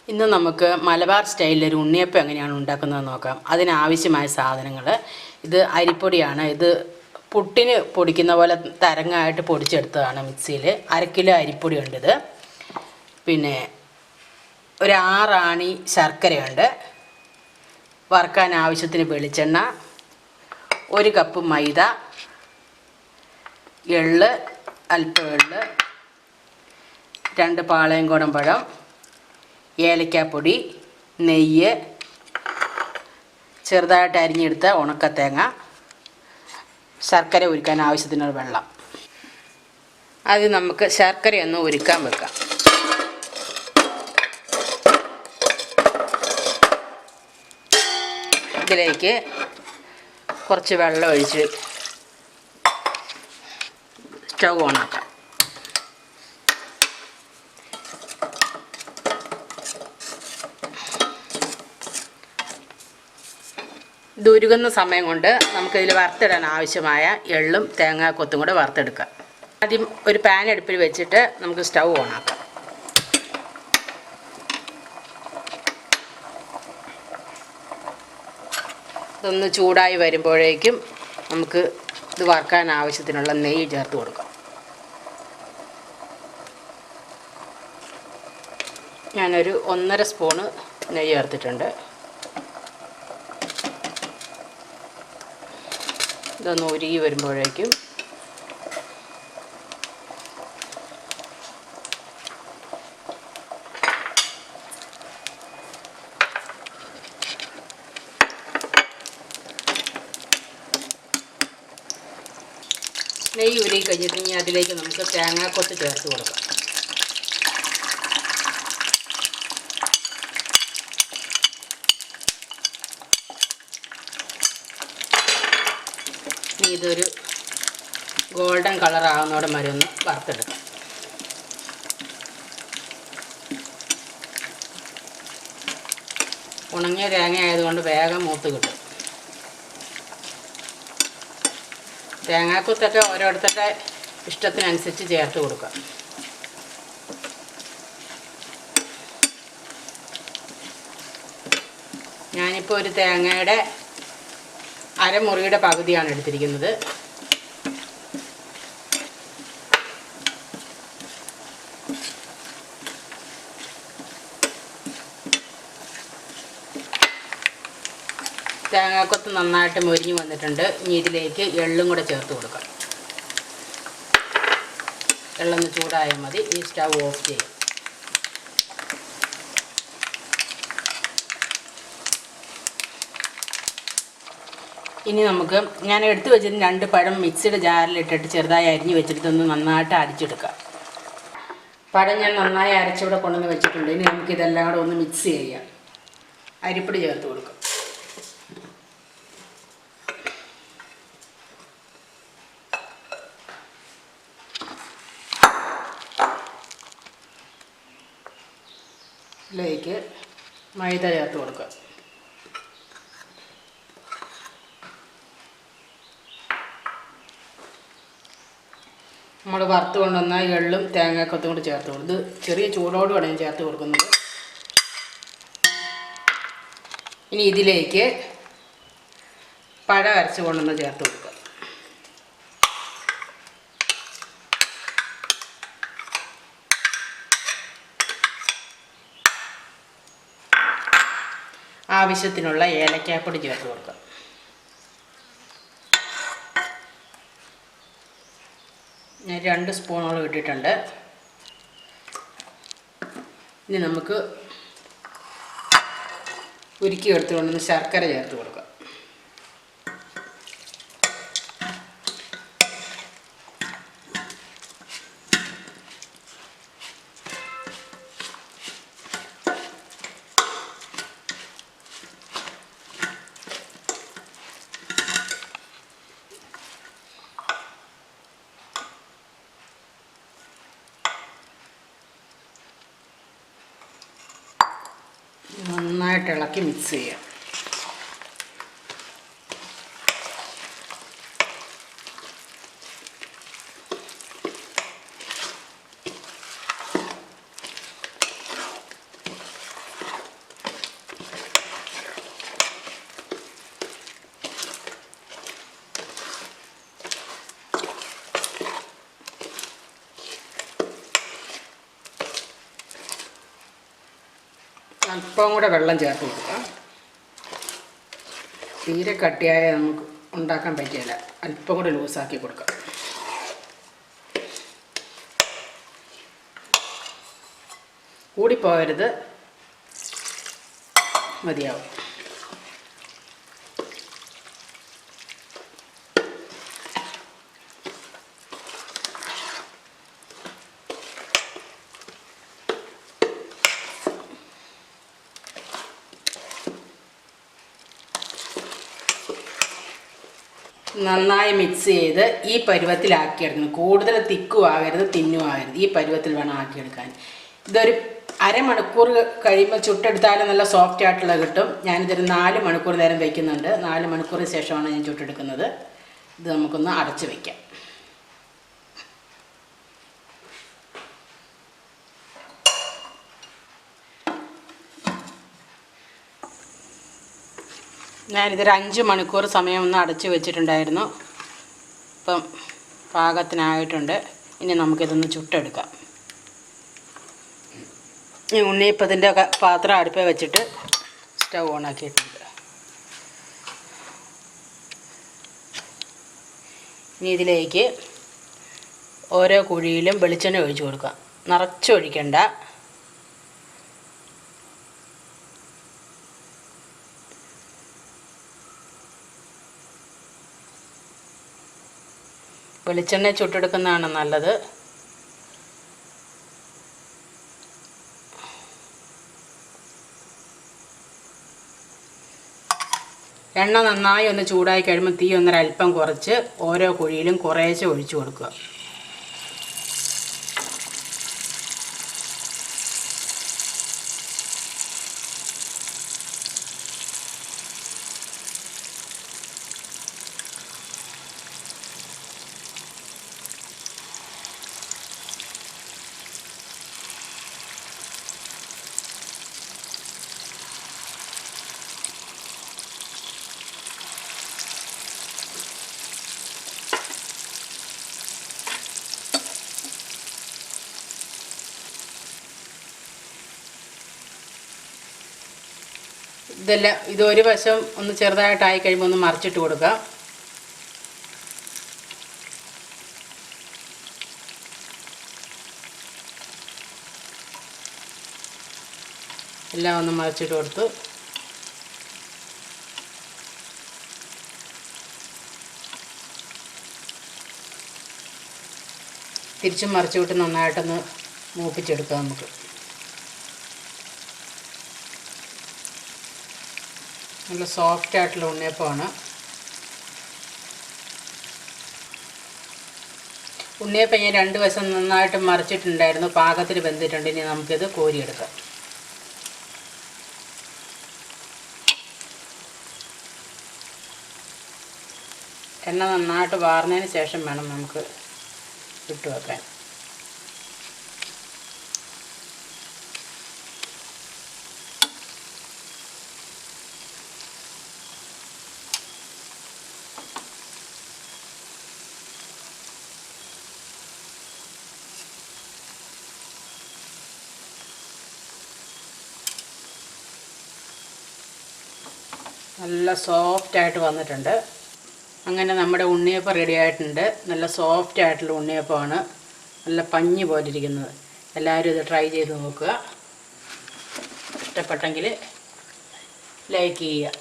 ഇന്ന് നമുക്ക് മലബാർ സ്റ്റൈലിൽ ഒരു ഉണ്ണിയപ്പം എങ്ങനെയാണ് ഉണ്ടാക്കുന്നത് നോക്കാം. അതിനാവശ്യമായ സാധനങ്ങൾ ഇത് അരിപ്പൊടിയാണ്. ഇത് പുട്ടിന് പൊടിക്കുന്ന പോലെ തരങ്ങായിട്ട് പൊടിച്ചെടുത്തതാണ് മിക്സിയിൽ. 1/2 കിലോ അരിപ്പൊടിയുണ്ട്. ഇത് പിന്നെ ഒരു 6 ആണി ശർക്കരയുണ്ട്. വറുക്കാൻ ആവശ്യത്തിന് വെളിച്ചെണ്ണ, 1 കപ്പ് മൈദ, എള്ള്, അല്പം എള്ള്, 2 പാളയംകോടൻ പഴം, ഏലക്കാപ്പൊടി, നെയ്യ്, ചെറുതായിട്ട് അരിഞ്ഞെടുത്ത ഉണക്കത്തേങ്ങ, ശർക്കര ഉരുക്കാൻ ആവശ്യത്തിനുള്ള വെള്ളം. അത് നമുക്ക് ശർക്കരയൊന്ന് ഉരുക്കാൻ വെക്കാം. ഇതിലേക്ക് കുറച്ച് വെള്ളം ഒഴിച്ച് സ്റ്റൗ ഓണാക്കാം. ഇത് ഉരുകുന്ന സമയം കൊണ്ട് നമുക്കിതിൽ വറുത്തിടാൻ ആവശ്യമായ എള്ളും തേങ്ങാക്കൊത്തും കൂടെ വറുത്തെടുക്കാം. ആദ്യം ഒരു പാൻ അടുപ്പിൽ വെച്ചിട്ട് നമുക്ക് സ്റ്റൗ ഓണാക്കാം. ഇതൊന്ന് ചൂടായി വരുമ്പോഴേക്കും നമുക്ക് ഇത് വറുക്കാൻ ആവശ്യത്തിനുള്ള നെയ്യ് ചേർത്ത് കൊടുക്കാം. ഞാനൊരു 1.5 സ്പൂണ് നെയ്യ് ചേർത്തിട്ടുണ്ട്. ഇതൊന്ന് ഉരുകി വരുമ്പോഴേക്കും നെയ്യ് ഉരുകി കഴിഞ്ഞിട്ട് ഇനി അതിലേക്ക് നമുക്ക് തേങ്ങാക്കൊത്ത് ചേർത്ത് കൊടുക്കാം. ഇതൊരു ഗോൾഡൻ കളർ ആവുന്നതോടെ വരെ ഒന്ന് വറുത്തെടുക്കാം. ഉണങ്ങിയ തേങ്ങ ആയതുകൊണ്ട് വേഗം മൂത്ത് കിട്ടും. തേങ്ങാക്കൊത്തൊക്കെ ഓരോരുത്തരുടെ ഇഷ്ടത്തിനനുസരിച്ച് ചേർത്ത് കൊടുക്കാം. ഞാനിപ്പോൾ ഒരു തേങ്ങയുടെ അരമുറിയുടെ പകുതിയാണ് എടുത്തിരിക്കുന്നത്. തേങ്ങാക്കൊത്ത് നന്നായിട്ട് മൊരിഞ്ഞ് വന്നിട്ടുണ്ട്. ഇനി ഇതിലേക്ക് എള്ളും കൂടെ ചേർത്ത് കൊടുക്കാം. എള്ളൊന്ന് ചൂടായാൽ മതി. ഈ സ്റ്റൗ ഓഫ് ചെയ്യും. ഇനി നമുക്ക് ഞാൻ എടുത്തു വെച്ചിട്ട് 2 പഴം മിക്സിയുടെ ജാറിലിട്ടിട്ട് ചെറുതായി അരിഞ്ഞ് വെച്ചിട്ടൊന്ന് നന്നായിട്ട് അടിച്ചെടുക്കാം. പഴം ഞാൻ നന്നായി അരച്ചിവിടെ കൊണ്ടുവന്ന് വെച്ചിട്ടുണ്ട്. ഇനി നമുക്കിതെല്ലാം കൂടെ ഒന്ന് മിക്സ് ചെയ്യാം. അരിപ്പൊടി ചേർത്ത് കൊടുക്കാം. ഇതിലേക്ക് മൈദ ചേർത്ത് കൊടുക്കുക. നമ്മൾ വറുത്ത് കൊണ്ടുവന്ന എള്ളും തേങ്ങാക്കൊത്തും കൂടി ചേർത്ത് കൊടുക്കും. ഇത് ചെറിയ ചൂടോടുകൂടെ ഞാൻ ചേർത്ത് കൊടുക്കുന്നത്. ഇനി ഇതിലേക്ക് പഴം അരച്ച് കൊണ്ടുവന്ന് ചേർത്ത് കൊടുക്കുക. ആവശ്യത്തിനുള്ള ഏലക്കാപ്പൊടി ചേർത്ത് കൊടുക്കുക. ഞാൻ 2 സ്പൂണോളം ഇട്ടിട്ടുണ്ട്. ഇനി നമുക്ക് ഉരുക്കി എടുത്തുകൊണ്ടുവന്ന് ശർക്കര ചേർത്ത് കൊടുക്കുക. നന്നായിട്ട് ഇളക്കി മിക്സ് ചെയ്യാം. അല്പം കൂടെ വെള്ളം ചേർത്ത് കൊടുക്കാം. തീരെ കട്ടിയായ നമുക്ക് ഉണ്ടാക്കാൻ പറ്റില്ല. അല്പം കൂടെ ലൂസാക്കി കൊടുക്കാം. കൂടിപ്പോകരുത്, മതിയാവും. നന്നായി മിക്സ് ചെയ്ത് ഈ പരുവത്തിലാക്കിയെടുക്കണം. കൂടുതൽ തിക്കും ആകരുത്, തിന്നും ആകരുത്. ഈ പരുവത്തിൽ വേണം ആക്കിയെടുക്കാൻ. ഇതൊരു അരമണിക്കൂർ കഴിയുമ്പോൾ ചുട്ടെടുത്താലും നല്ല സോഫ്റ്റ് ആയിട്ടുള്ള കിട്ടും. ഞാനിതൊരു 4 മണിക്കൂർ നേരം വയ്ക്കുന്നുണ്ട്. 4 മണിക്കൂറിന് ശേഷമാണ് ഞാൻ ചുട്ടെടുക്കുന്നത്. ഇത് നമുക്കൊന്ന് അടച്ച് വയ്ക്കാം. ഞാനിതൊരു 5 മണിക്കൂർ സമയം ഒന്ന് അടച്ച് വെച്ചിട്ടുണ്ടായിരുന്നു. ഇപ്പം പാകത്തിനായിട്ടുണ്ട്. ഇനി നമുക്കിതൊന്ന് ചുട്ടെടുക്കാം. ഈ ഉണ്ണിയപ്പത്തിൻ്റെ പാത്രം അടുപ്പിൽ വെച്ചിട്ട് സ്റ്റൗ ഓണാക്കിയിട്ടുണ്ട്. ഇനി ഇതിലേക്ക് ഓരോ കുഴിയിലും വെളിച്ചെണ്ണ ഒഴിച്ച് കൊടുക്കാം. നിറച്ചൊഴിക്കണ്ട. വെളിച്ചെണ്ണ ചുട്ടെടുക്കുന്നതാണ് നല്ലത്. എണ്ണ നന്നായി ഒന്ന് ചൂടായി കഴിയുമ്പോൾ തീ ഒന്നൊരൽപ്പം കുറച്ച് ഓരോ കുഴിയിലും കുറേശ്ശെ ഒഴിച്ചു കൊടുക്കുക. ഇതെല്ലാം ഇതൊരു വശം ഒന്ന് ചെറുതായിട്ടായി കഴിയുമ്പോൾ ഒന്ന് മറിച്ചിട്ട് കൊടുക്കാം. എല്ലാം ഒന്ന് മറിച്ചിട്ട് കൊടുത്തു. തിരിച്ചും മറിച്ചു വിട്ട് നന്നായിട്ടൊന്ന് മൂപ്പിച്ചെടുക്കാം നമുക്ക്. നല്ല സോഫ്റ്റ് ആയിട്ടുള്ള ഉണ്ണിയപ്പമാണ്. ഉണ്ണിയപ്പം ഞാൻ 2 വശം നന്നായിട്ട് മറിച്ചിട്ടുണ്ടായിരുന്നു. പാകത്തിൽ വെന്തിട്ടുണ്ട്. ഇനി നമുക്കിത് കോരിയെടുക്കാം. എണ്ണ നന്നായിട്ട് വാർന്നതിന് ശേഷം വേണം നമുക്ക് ഇട്ട് വെക്കാൻ. നല്ല സോഫ്റ്റായിട്ട് വന്നിട്ടുണ്ട്. അങ്ങനെ നമ്മുടെ ഉണ്ണിയപ്പം റെഡി ആയിട്ടുണ്ട്. നല്ല സോഫ്റ്റ് ആയിട്ടുള്ള ഉണ്ണിയപ്പമാണ്. നല്ല പഞ്ഞി പോലെ ഇരിക്കുന്നത്. എല്ലാവരും ഇത് ട്രൈ ചെയ്ത് നോക്കുക. ഇഷ്ടപ്പെട്ടെങ്കിൽ ലൈക്ക് ചെയ്യുക.